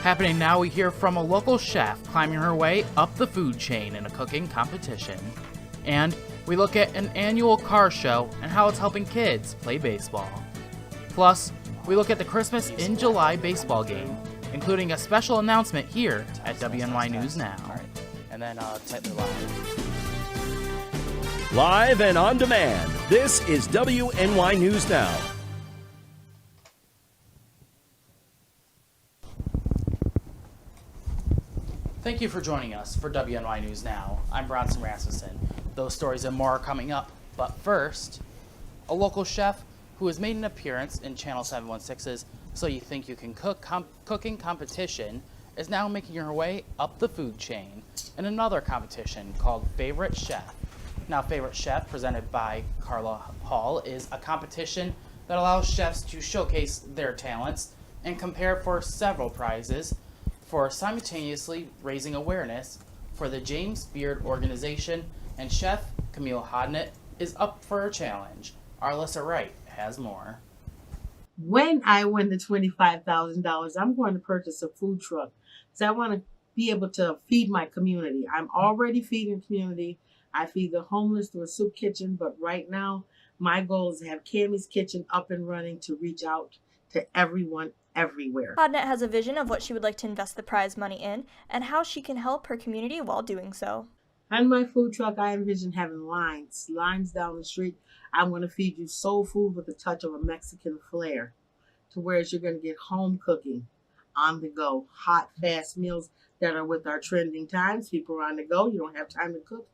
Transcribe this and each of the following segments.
Happening now, we hear from a local chef climbing her way up the food chain in a cooking competition. And we look at an annual car show and how it's helping kids play baseball. Plus, we look at the Christmas in July baseball game, including a special announcement here at WNY News Now. All right. And then type the live. Live and on demand, this is WNY News Now. Thank you for joining us for WNY News Now. I'm Bronson Rasmussen. Those stories and more are coming up, but first, a local chef who has made an appearance in Channel 716's So You Think You Can Cook cooking competition is now making her way up the food chain in another competition called Favorite Chef. Now, Favorite Chef, presented by Carla Hall, is a competition that allows chefs to showcase their talents and compare for several prizes for simultaneously raising awareness for the James Beard organization, and Chef Camille Hodnett is up for a challenge. Arlissa Wright has more. When I win the $25,000, I'm going to purchase a food truck because I want to be able to feed my community. I'm already feeding the community. I feed the homeless through a soup kitchen, but right now my goal is to have Cammie's Kitchen up and running to reach out to everyone everywhere. Hodnett has a vision of what she would like to invest the prize money in and how she can help her community while doing so. On my food truck, I envision having lines down the street. I'm going to feed you soul food with a touch of a Mexican flair, to whereas you're going to get home cooking, on the go, hot, fast meals that are with our trending times. People are on the go. You don't have time to cook.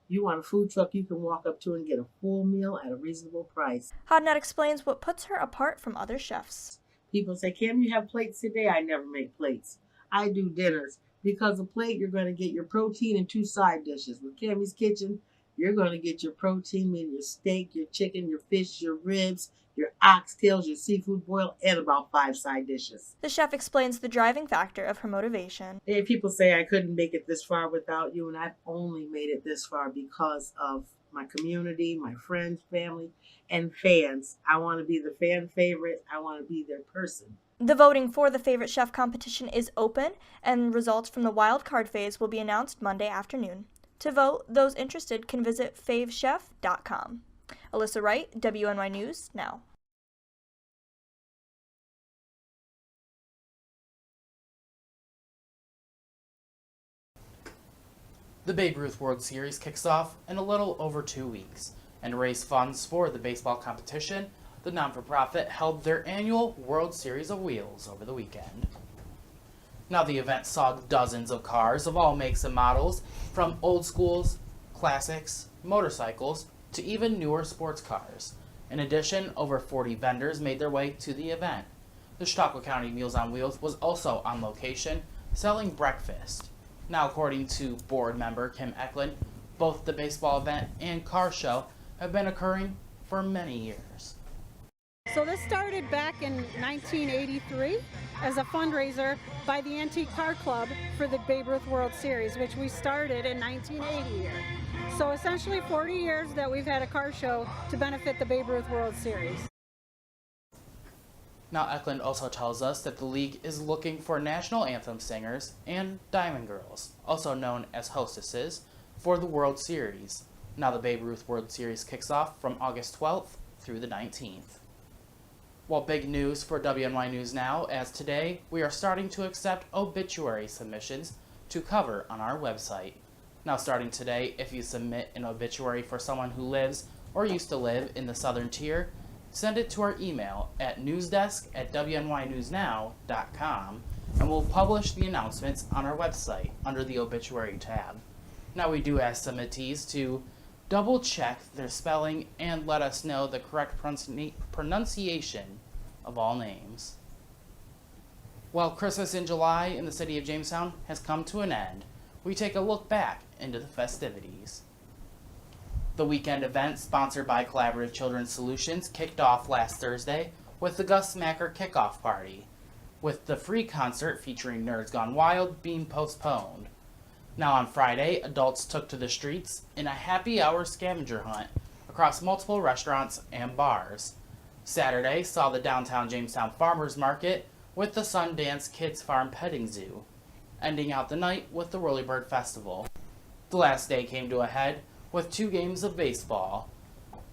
You want a food truck you can walk up to and get a full meal at a reasonable price. Hodnett explains what puts her apart from other chefs. People say, Kim, you have plates today? I never make plates. I do dinners. Because a plate, you're going to get your protein and 2 side dishes. With Cammie's Kitchen, you're going to get your protein, meaning your steak, your chicken, your fish, your ribs, your oxtails, your seafood boil, and about 5 side dishes. The chef explains the driving factor of her motivation. And people say I couldn't make it this far without you, and I've only made it this far because of my community, my friends, family, and fans. I want to be the fan favorite. I want to be their person. The voting for the Favorite Chef competition is open, and results from the wild card phase will be announced Monday afternoon. To vote, those interested can visit favechef.com. Alyssa Wright, WNY News Now. The Babe Ruth World Series kicks off in a little over 2 weeks, and to raise funds for the baseball competition, the non-for-profit held their annual World Series of Wheels over the weekend. Now, the event saw dozens of cars of all makes and models, from old schools, classics, motorcycles, to even newer sports cars. In addition, over 40 vendors made their way to the event. The Chautauqua County Meals on Wheels was also on location, selling breakfast. Now, according to board member Kim Eklund, both the baseball event and car show have been occurring for many years. So this started back in 1983 as a fundraiser by the Antique Car Club for the Babe Ruth World Series, which we started in 1980 here. So essentially 40 years that we've had a car show to benefit the Babe Ruth World Series. Now, Eklund also tells us that the league is looking for national anthem singers and Diamond Girls, also known as hostesses, for the World Series. Now, the Babe Ruth World Series kicks off from August 12th through the 19th. Well, big news for WNY News Now, as today we are starting to accept obituary submissions to cover on our website. Now, starting today, if you submit an obituary for someone who lives or used to live in the Southern Tier, send it to our email at newsdesk@WNYNewsNow.com, and we'll publish the announcements on our website under the obituary tab. Now, we do ask submittees to double check their spelling and let us know the correct pronunciation of all names. While Christmas in July in the city of Jamestown has come to an end, we take a look back into the festivities. The weekend event, sponsored by Collaborative Children's Solutions, kicked off last Thursday with the Gus Smacker Kickoff Party, with the free concert featuring Nerds Gone Wild being postponed. Now on Friday, adults took to the streets in a happy hour scavenger hunt across multiple restaurants and bars. Saturday saw the downtown Jamestown Farmers Market with the Sundance Kids Farm Petting Zoo, ending out the night with the Whirlybird Festival. The last day came to a head with 2 games of baseball.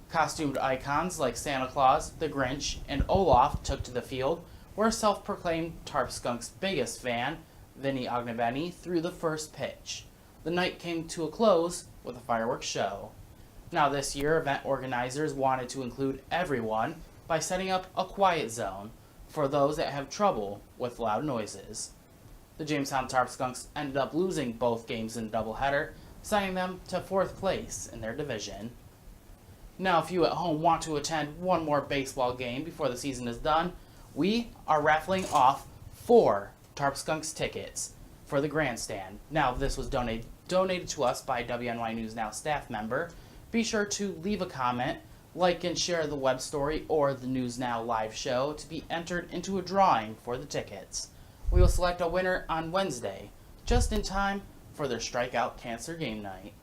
Costumed icons like Santa Claus, the Grinch, and Olaf took to the field, where self-proclaimed Tarp Skunk's biggest fan, Vinny Ognebeni, threw the first pitch. The night came to a close with a fireworks show. Now this year, event organizers wanted to include everyone by setting up a quiet zone for those that have trouble with loud noises. The Jamestown Tarp Skunks ended up losing both games in a doubleheader, sending them to 4th place in their division. Now, if you at home want to attend one more baseball game before the season is done, we are raffling off 4 Tarp Skunks tickets for the grandstand. Now, this was donated to us by WNY News Now staff member. Be sure to leave a comment, like and share the web story or the News Now live show to be entered into a drawing for the tickets. We will select a winner on Wednesday, just in time for their Strikeout Cancer game night.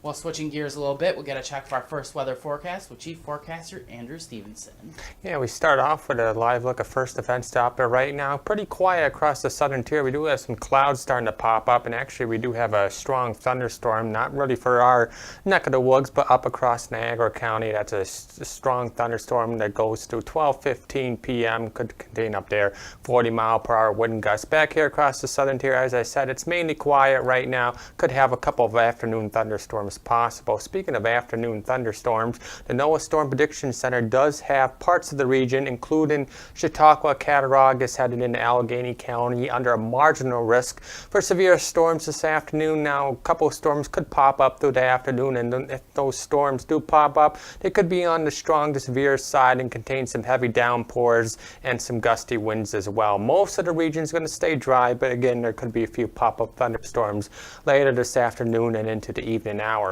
Well, switching gears a little bit, we'll get a check of our first weather forecast with Chief Forecaster Andrew Stevenson. Yeah, we start off with a live look at first events stop there right now. Pretty quiet across the southern tier. We do have some clouds starting to pop up, and actually we do have a strong thunderstorm, not really for our neck of the woods, but up across Niagara County. That's a strong thunderstorm that goes through 12:15 p.m. Could contain up there 40-mile-per-hour wind gusts. Back here across the southern tier, as I said, it's mainly quiet right now. Could have a couple of afternoon thunderstorms possible. Speaking of afternoon thunderstorms, the NOAA Storm Prediction Center does have parts of the region, including Chautauqua, Cattaraugus, headed into Allegheny County, under a marginal risk for severe storms this afternoon. Now, a couple of storms could pop up through the afternoon, and if those storms do pop up, they could be on the strong to severe side and contain some heavy downpours and some gusty winds as well. Most of the region is going to stay dry, but again, there could be a few pop-up thunderstorms later this afternoon and into the evening hours.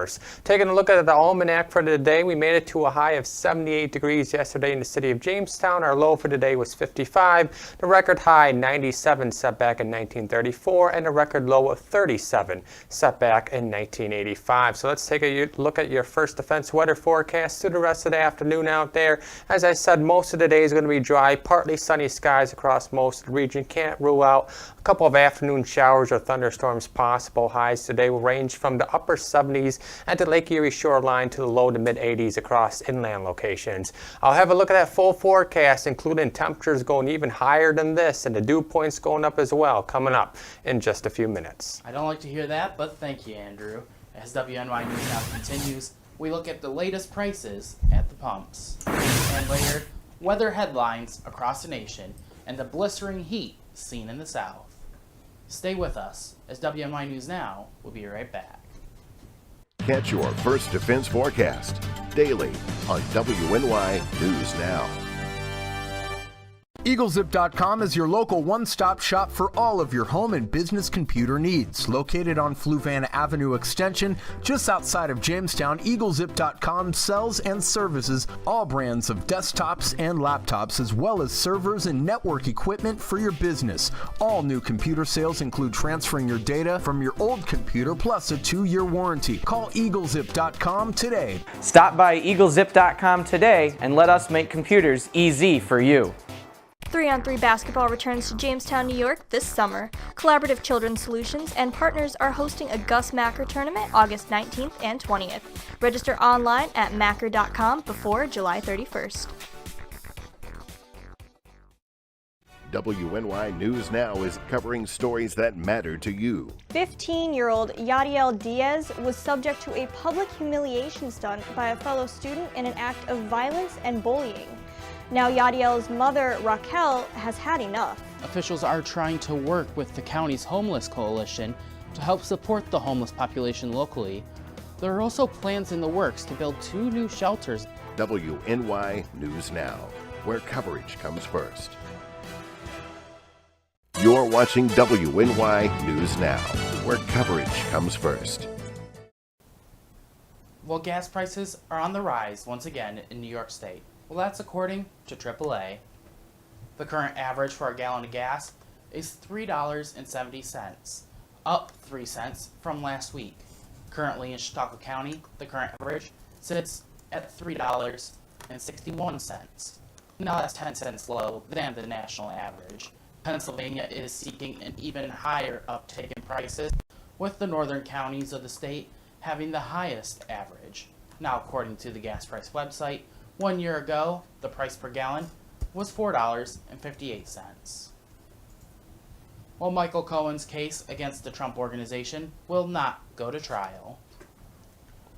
Taking a look at the almanac for today, we made it to a high of 78 degrees yesterday in the city of Jamestown. Our low for today was 55. The record high 97 set back in 1934, and a record low of 37 set back in 1985. So let's take a look at your first defense weather forecast through the rest of the afternoon out there. As I said, most of the day is going to be dry, partly sunny skies across most of the region. Can't rule out a couple of afternoon showers or thunderstorms possible. Highs today will range from the upper 70s and the Lake Erie shoreline to the low to mid 80s across inland locations. I'll have a look at that full forecast, including temperatures going even higher than this and the dew points going up as well, coming up in just a few minutes. I don't like to hear that, but thank you, Andrew. As WNY News Now continues, we look at the latest prices at the pumps. And later, weather headlines across the nation and the blistering heat seen in the south. Stay with us, as WNY News Now will be right back. Catch your First Defense forecast daily on WNY News Now. EagleZip.com is your local one-stop shop for all of your home and business computer needs. Located on Fluvanna Avenue Extension, just outside of Jamestown, EagleZip.com sells and services all brands of desktops and laptops, as well as servers and network equipment for your business. All new computer sales include transferring your data from your old computer, plus a 2-year warranty. Call EagleZip.com today. Stop by EagleZip.com today and let us make computers easy for you. 3-on-3 basketball returns to Jamestown, New York this summer. Collaborative Children's Solutions and partners are hosting a Gus Macker tournament August 19th and 20th. Register online at macker.com before July 31st. WNY News Now is covering stories that matter to you. 15-year-old Yadiel Diaz was subject to a public humiliation stunt by a fellow student in an act of violence and bullying. Now Yadiel's mother, Raquel, has had enough. Officials are trying to work with the county's homeless coalition to help support the homeless population locally. There are also plans in the works to build 2 new shelters. WNY News Now, where coverage comes first. You're watching WNY News Now, where coverage comes first. Well, gas prices are on the rise once again in New York State. Well, that's according to AAA. The current average for a gallon of gas is $3.70, up 3 cents from last week. Currently in Chautauqua County, the current average sits at $3.61. Now that's 10 cents lower than the national average. Pennsylvania is seeking an even higher uptick in prices, with the northern counties of the state having the highest average. Now, according to the gas price website, 1 year ago, the price per gallon was $4.58. While Michael Cohen's case against the Trump Organization will not go to trial.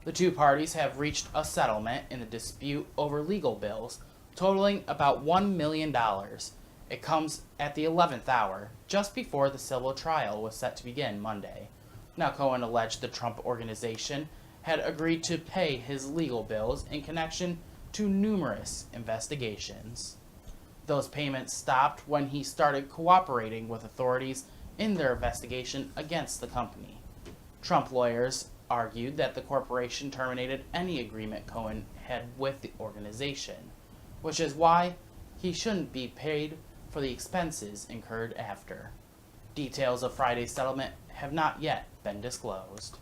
The two parties have reached a settlement in the dispute over legal bills, totaling about $1 million. It comes at the 11th hour, just before the civil trial was set to begin Monday. Now, Cohen alleged the Trump Organization had agreed to pay his legal bills in connection to numerous investigations. Those payments stopped when he started cooperating with authorities in their investigation against the company. Trump lawyers argued that the corporation terminated any agreement Cohen had with the organization, which is why he shouldn't be paid for the expenses incurred after. Details of Friday's settlement have not yet been disclosed.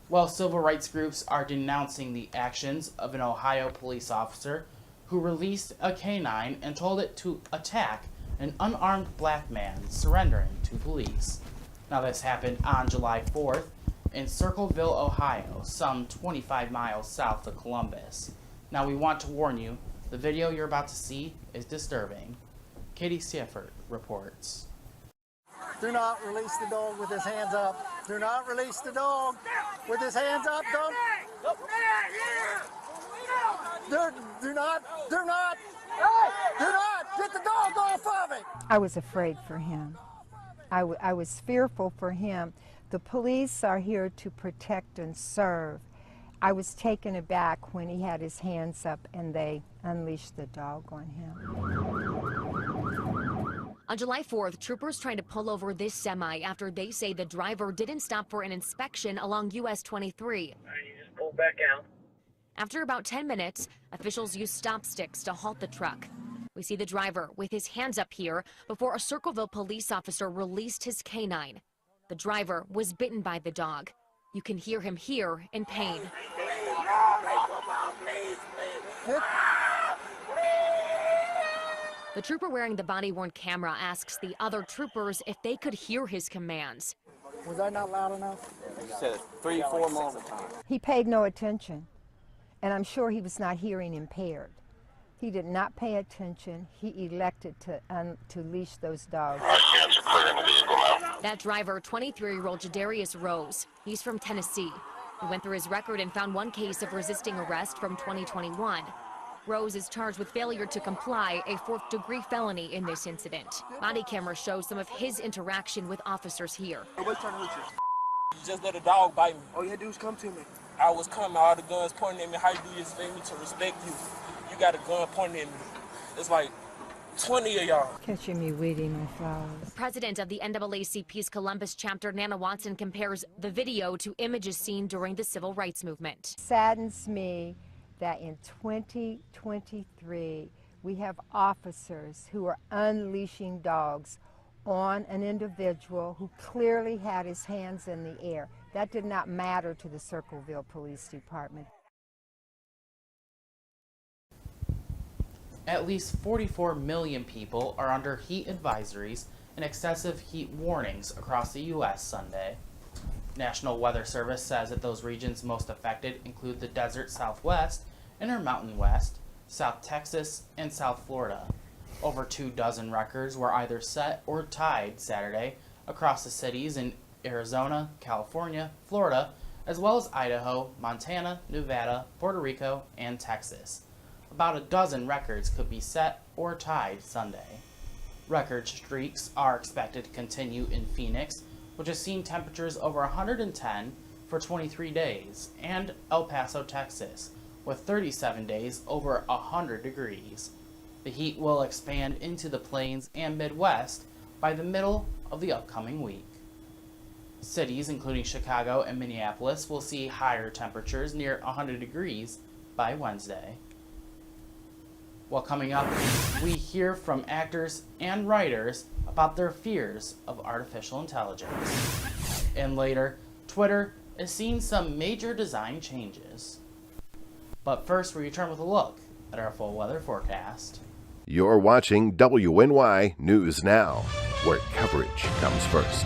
While civil rights groups are denouncing the actions of an Ohio police officer who released a canine and told it to attack an unarmed black man surrendering to police. Now, this happened on July 4th in Circleville, Ohio, some 25 miles south of Columbus. Now, we want to warn you, the video you're about to see is disturbing. Katie Seifert reports. Do not release the dog with his hands up. Do not release the dog with his hands up. Don't. Do not get the dog off of it. I was afraid for him. I was fearful for him. The police are here to protect and serve. I was taken aback when he had his hands up and they unleashed the dog on him. On July 4th, troopers tried to pull over this semi after they say the driver didn't stop for an inspection along US 23. You just pull back out. After about 10 minutes, officials used stop sticks to halt the truck. We see the driver with his hands up here before a Circleville police officer released his canine. The driver was bitten by the dog. You can hear him here in pain. The trooper wearing the body-worn camera asks the other troopers if they could hear his commands. Was I not loud enough? You said it 3-4 more times. He paid no attention, and I'm sure he was not hearing impaired. He did not pay attention. He elected to leash those dogs. That driver, 23-year-old Jadarius Rose. He's from Tennessee. We went through his record and found one case of resisting arrest from 2021. Rose is charged with failure to comply, a 4th-degree felony in this incident. Body camera shows some of his interaction with officers here. What's trying to hurt you? You just let a dog bite me. All you had to do was come to me. I was coming, all the guns pointing at me. How you do you expect me to respect you? You got a gun pointing at me. It's like 20 of y'all. Catching me weeding my flowers. President of the NAACP's Columbus chapter, Nana Watson, compares the video to images seen during the civil rights movement. Saddens me that in 2023, we have officers who are unleashing dogs on an individual who clearly had his hands in the air. That did not matter to the Circleville Police Department. At least 44 million people are under heat advisories and excessive heat warnings across the U.S. Sunday. National Weather Service says that those regions most affected include the desert Southwest, Intermountain West, South Texas, and South Florida. Over 24 records were either set or tied Saturday across the cities in Arizona, California, Florida, as well as Idaho, Montana, Nevada, Puerto Rico, and Texas. About a dozen records could be set or tied Sunday. Record streaks are expected to continue in Phoenix, which has seen temperatures over 110 for 23 days, and El Paso, Texas, with 37 days over 100 degrees. The heat will expand into the plains and Midwest by the middle of the upcoming week. Cities including Chicago and Minneapolis will see higher temperatures near 100 degrees by Wednesday. Well, coming up, we hear from actors and writers about their fears of artificial intelligence. And later, Twitter is seeing some major design changes. But first, we return with a look at our full weather forecast. You're watching WNY News Now, where coverage comes first.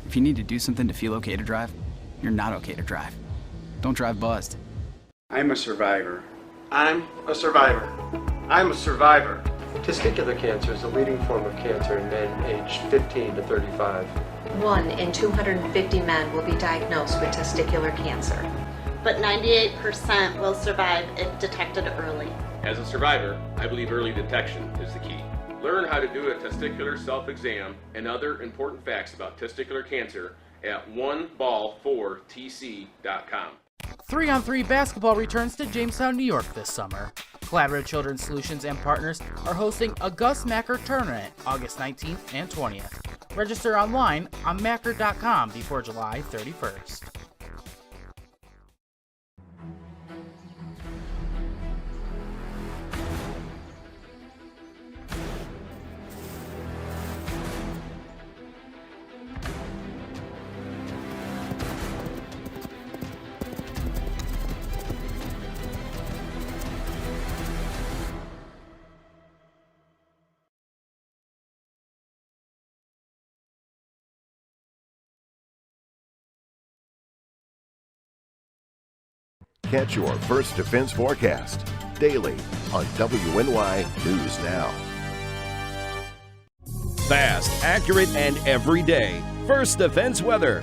If you need to do something to feel okay to drive, you're not okay to drive. Don't drive buzzed. I'm a survivor. I'm a survivor. I'm a survivor. Testicular cancer is the leading form of cancer in men aged 15 to 35. 1 in 250 men will be diagnosed with testicular cancer. But 98% will survive if detected early. As a survivor, I believe early detection is the key. Learn how to do a testicular self-exam and other important facts about testicular cancer at oneball4tc.com. 3-on-3 basketball returns to Jamestown, New York this summer. Collaborative Children's Solutions and partners are hosting a Gus Macker tournament August 19th and 20th. Register online on macker.com before July 31st. Catch your First Defense forecast daily on WNY News Now. Fast, accurate, and everyday. First Defense weather.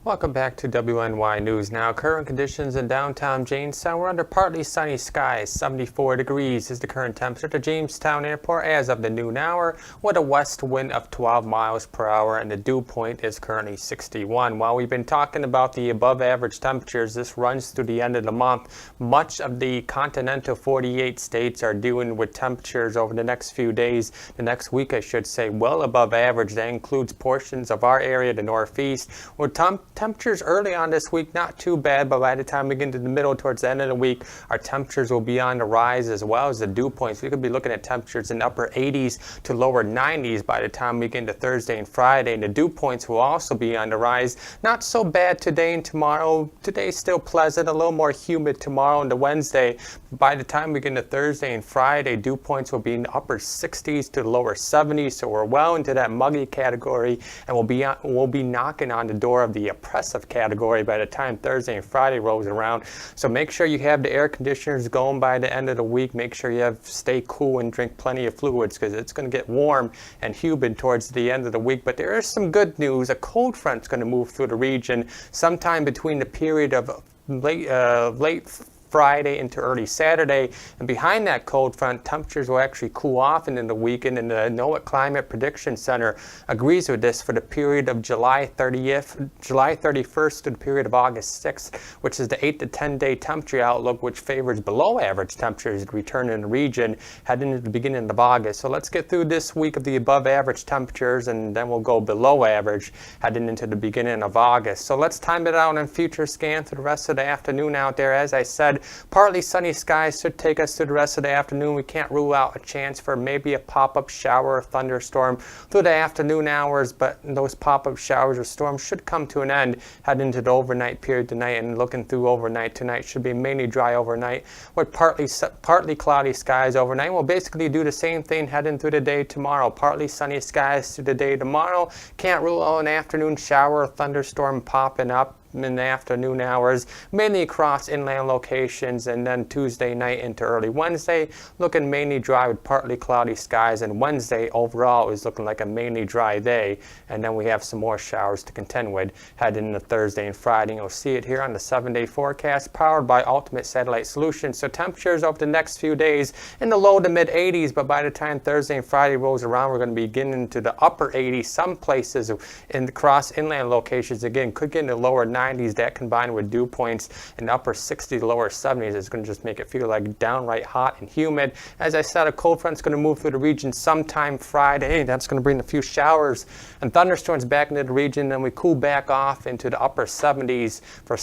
Welcome back to WNY News Now. Current conditions in downtown Jamestown. We're under partly sunny skies. 74 degrees is the current temperature at the Jamestown Airport as of the noon hour, with a west wind of 12 miles per hour, and the dew point is currently 61. While we've been talking about the above average temperatures, this runs through the end of the month. Much of the continental 48 states are dealing with temperatures over the next few days, the next week I should say, well above average. That includes portions of our area, the Northeast, where temperatures early on this week not too bad, but by the time we get into the middle towards the end of the week, our temperatures will be on the rise as well as the dew points. We could be looking at temperatures in the upper 80s to lower 90s by the time we get into Thursday and Friday, and the dew points will also be on the rise. Not so bad today and tomorrow. Today's still pleasant, a little more humid tomorrow and the Wednesday. By the time we get into Thursday and Friday, dew points will be in the upper 60s to the lower 70s, so we're well into that muggy category, and we'll be knocking on the door of the oppressive category by the time Thursday and Friday rolls around. So make sure you have the air conditioners going by the end of the week. Make sure you stay cool and drink plenty of fluids, because it's going to get warm and humid towards the end of the week. But there is some good news. A cold front's going to move through the region sometime between the period of late Friday into early Saturday, and behind that cold front, temperatures will actually cool off into the weekend, and the NOAA Climate Prediction Center agrees with this for the period of July 31st to the period of August 6th, which is the 8 to 10 day temperature outlook, which favors below average temperatures to return in the region heading into the beginning of August. So let's get through this week of the above average temperatures, and then we'll go below average heading into the beginning of August. So let's time it out on future scan through the rest of the afternoon out there. As I said, partly sunny skies should take us through the rest of the afternoon. We can't rule out a chance for maybe a pop-up shower or thunderstorm through the afternoon hours, but those pop-up showers or storms should come to an end heading into the overnight period tonight, and looking through overnight tonight should be mainly dry overnight with partly cloudy skies overnight. We'll basically do the same thing heading through the day tomorrow. Partly sunny skies through the day tomorrow. Can't rule out an afternoon shower or thunderstorm popping up in the afternoon hours, mainly across inland locations, and then Tuesday night into early Wednesday, looking mainly dry with partly cloudy skies, and Wednesday overall is looking like a mainly dry day, and then we have some more showers to contend with heading into Thursday and Friday. You'll see it here on the 7-day forecast powered by Ultimate Satellite Solutions. So temperatures over the next few days in the low to mid 80s, but by the time Thursday and Friday rolls around, we're going to be getting into the upper 80s. Some places across inland locations, again, could get into lower 90s 90s, that combined with dew points in the upper 60s to lower 70s is going to just make it feel like downright hot and humid. As I said, a cold front's going to move through the region sometime Friday. That's going to bring a few showers and thunderstorms back into the region. Then we cool back off into the upper 70s for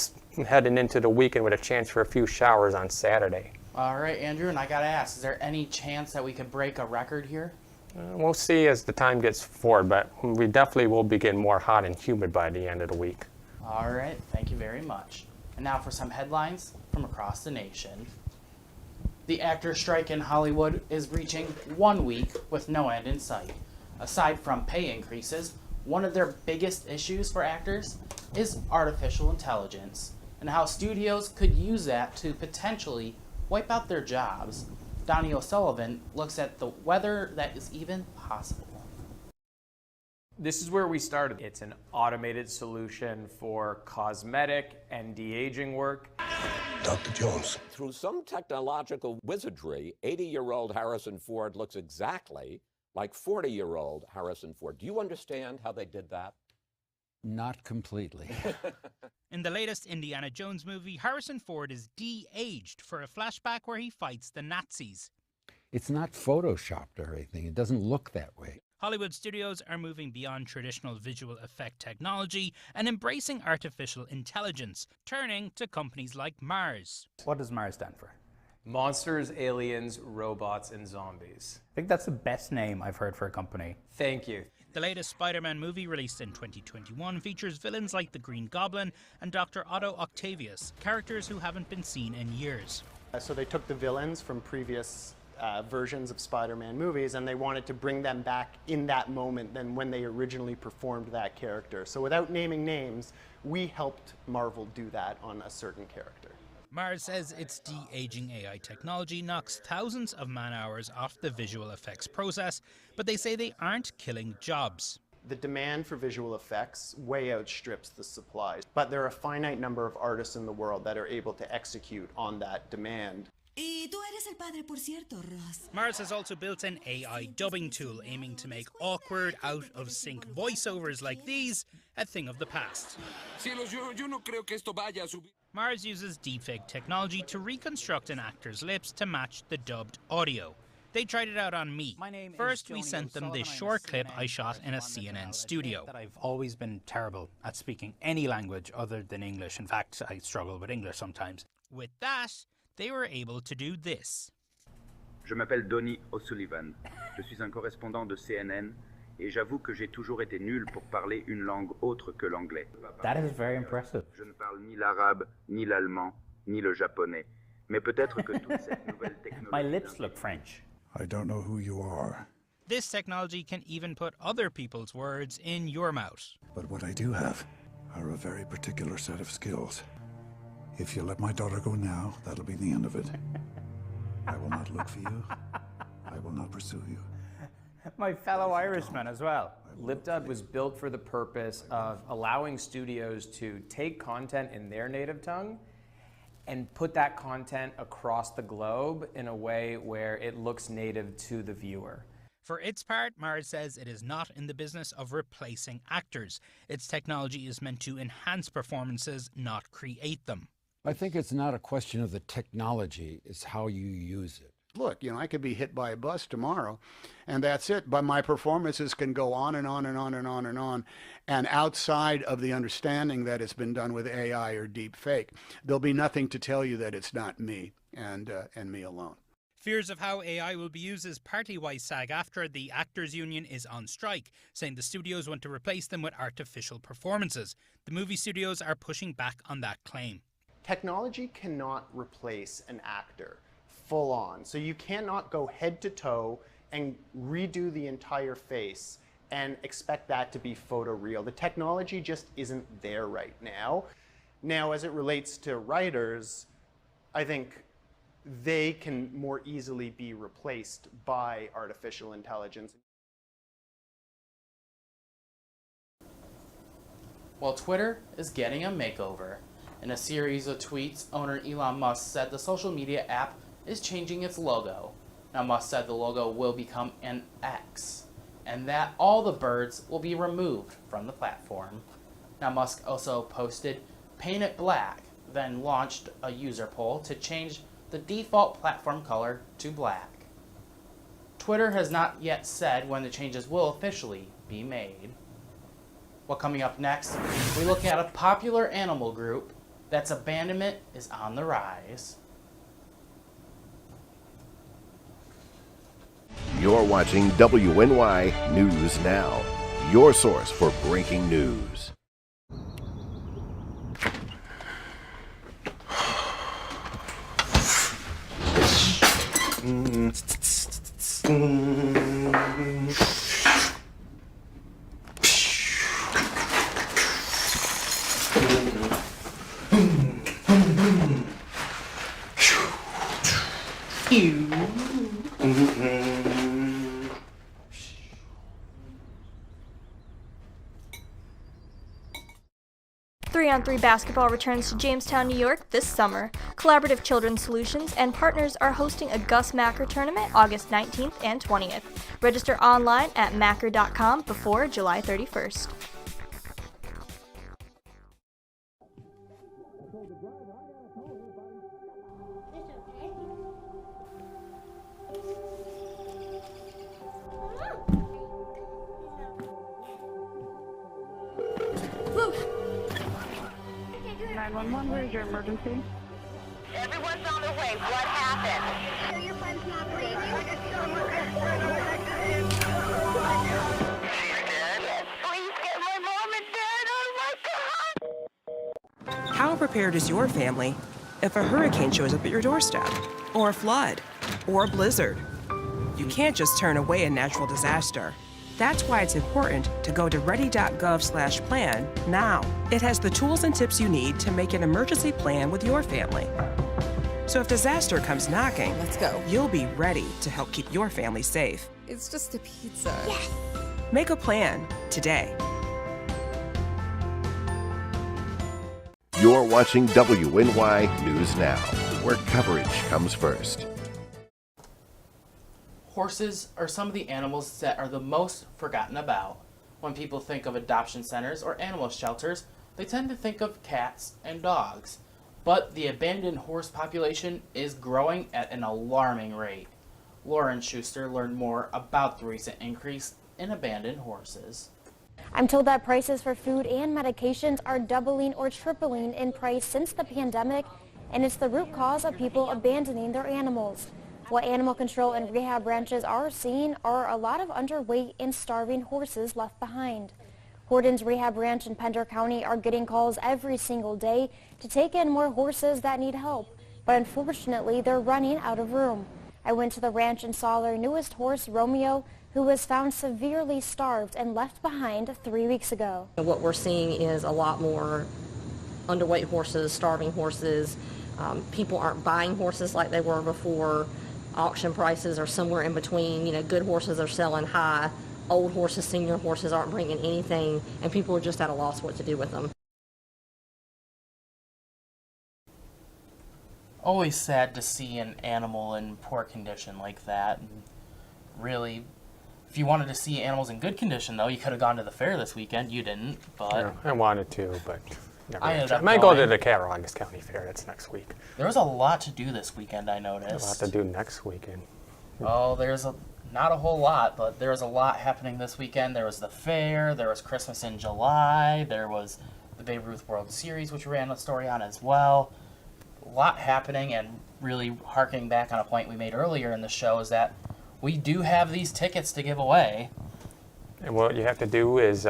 heading into the weekend with a chance for a few showers on Saturday. All right, Andrew, and I got to ask, is there any chance that we could break a record here? We'll see as the time gets forward, but we definitely will be getting more hot and humid by the end of the week. All right, thank you very much. And now for some headlines from across the nation. The actors' strike in Hollywood is reaching 1 week with no end in sight. Aside from pay increases, one of their biggest issues for actors is artificial intelligence and how studios could use that to potentially wipe out their jobs. Donnie O'Sullivan looks at whether that is even possible. This is where we started. It's an automated solution for cosmetic and de-aging work. Dr. Jones. Through some technological wizardry, 80-year-old Harrison Ford looks exactly like 40-year-old Harrison Ford. Do you understand how they did that? Not completely. In the latest Indiana Jones movie, Harrison Ford is de-aged for a flashback where he fights the Nazis. It's not photoshopped or anything. It doesn't look that way. Hollywood studios are moving beyond traditional visual effect technology and embracing artificial intelligence, turning to companies like Mars. What does Mars stand for? Monsters, aliens, robots, and zombies. I think that's the best name I've heard for a company. Thank you. The latest Spider-Man movie, released in 2021, features villains like the Green Goblin and Dr. Otto Octavius, characters who haven't been seen in years. So they took the villains from previous versions of Spider-Man movies and they wanted to bring them back in that moment than when they originally performed that character. So without naming names, we helped Marvel do that on a certain character. Mars says its de-aging AI technology knocks thousands of man-hours off the visual effects process, but they say they aren't killing jobs. The demand for visual effects way outstrips the supply, but there are a finite number of artists in the world that are able to execute on that demand. Y tú eres el padre, por cierto, Ross. Mars has also built an AI dubbing tool aiming to make awkward, out-of-sync voiceovers like these a thing of the past. Mars uses deepfake technology to reconstruct an actor's lips to match the dubbed audio. They tried it out on me. First, we sent them this short clip I shot in a CNN studio. I've always been terrible at speaking any language other than English. In fact, I struggle with English sometimes. With that, they were able to do this. Je m'appelle Donnie O'Sullivan. Je suis un correspondant de CNN et j'avoue que j'ai toujours été nul pour parler une langue autre que l'anglais. That is very impressive. Je ne parle ni l'arabe, ni l'allemand, ni le japonais. Mais peut-être que toute cette nouvelle technologie... My lips look French. I don't know who you are. This technology can even put other people's words in your mouth. But what I do have are a very particular set of skills. If you let my daughter go now, that'll be the end of it. I will not look for you. I will not pursue you. My fellow Irishman as well. LipDub was built for the purpose of allowing studios to take content in their native tongue and put that content across the globe in a way where it looks native to the viewer. For its part, Mars says it is not in the business of replacing actors. Its technology is meant to enhance performances, not create them. I think it's not a question of the technology, it's how you use it. Look, I could be hit by a bus tomorrow, and that's it. But my performances can go on and on and on and on and on. And outside of the understanding that it's been done with AI or deep fake, there'll be nothing to tell you that it's not me and me alone. Fears of how AI will be used as party-wise SAG-AFTRA, the Actors Union, is on strike, saying the studios want to replace them with artificial performances. The movie studios are pushing back on that claim. Technology cannot replace an actor full on. So you cannot go head to toe and redo the entire face and expect that to be photoreal. The technology just isn't there right now. Now, as it relates to writers, I think they can more easily be replaced by artificial intelligence. Well, Twitter is getting a makeover. In a series of tweets, owner Elon Musk said the social media app is changing its logo. Now, Musk said the logo will become an X, and that all the birds will be removed from the platform. Now, Musk also posted Paint It Black then launched a user poll to change the default platform color to black. Twitter has not yet said when the changes will officially be made. Well, coming up next, we look at a popular animal group that's abandonment is on the rise. You're watching WNY News Now, your source for breaking news. Three-on-three basketball returns to Jamestown, New York this summer. Collaborative Children's Solutions and partners are hosting a Gus Macker tournament August 19th and 20th. Register online at macker.com before July 31st. Where's your emergency? Everyone's on their way. What happened? Your friend's not breathing. Please get my mom and dad. Oh my God! How prepared is your family if a hurricane shows up at your doorstep, or a flood, or a blizzard? You can't just turn away a natural disaster. That's why it's important to go to ready.gov/plan now. It has the tools and tips you need to make an emergency plan with your family. So if disaster comes knocking, let's go. You'll be ready to help keep your family safe. It's just a pizza. Yes! Make a plan today. You're watching WNY News Now, where coverage comes first. Horses are some of the animals that are the most forgotten about. When people think of adoption centers or animal shelters, they tend to think of cats and dogs. But the abandoned horse population is growing at an alarming rate. Lauren Schuster learned more about the recent increase in abandoned horses. I'm told that prices for food and medications are doubling or tripling in price since the pandemic, and it's the root cause of people abandoning their animals. What animal control and rehab branches are seeing are a lot of underweight and starving horses left behind. Horton's Rehab Ranch in Pender County are getting calls every single day to take in more horses that need help, but unfortunately they're running out of room. I went to the ranch and saw their newest horse, Romeo, who was found severely starved and left behind 3 weeks ago. What we're seeing is a lot more underweight horses, starving horses. People aren't buying horses like they were before. Auction prices are somewhere in between. You know, good horses are selling high. Old horses, senior horses aren't bringing anything, and people are just at a loss what to do with them. Always sad to see an animal in poor condition like that. And really, if you wanted to see animals in good condition, though, you could have gone to the fair this weekend. You didn't, but... Yeah, I wanted to, but... I might go to the Cattaraugus County Fair. That's next week. There was a lot to do this weekend, I noticed. A lot to do next weekend. Oh, not a whole lot, but there was a lot happening this weekend. There was the fair, there was Christmas in July, there was the Babe Ruth World Series, which we ran a story on as well. A lot happening, and really harking back on a point we made earlier in the show is that we do have these tickets to give away. And what you have to do is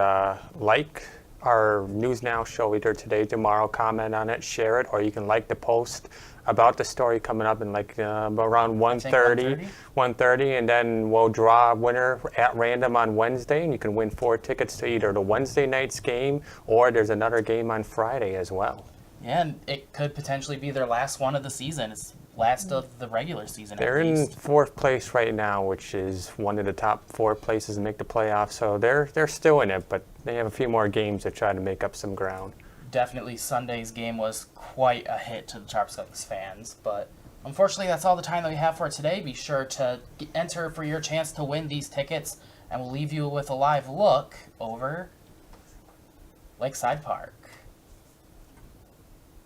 like our News Now show either today, tomorrow, comment on it, share it, or you can like the post about the story coming up in like around 1:30, and then we'll draw a winner at random on Wednesday, and you can win 4 tickets to either the Wednesday night's game or there's another game on Friday as well. Yeah, and it could potentially be their last one of the season. It's last of the regular season. They're in 4th place right now, which is one of the top 4 places to make the playoffs. So they're still in it, but they have a few more games to try to make up some ground. Definitely Sunday's game was quite a hit to the Tarpscox fans, but unfortunately that's all the time that we have for today. Be sure to enter for your chance to win these tickets, and we'll leave you with a live look over Lakeside Park.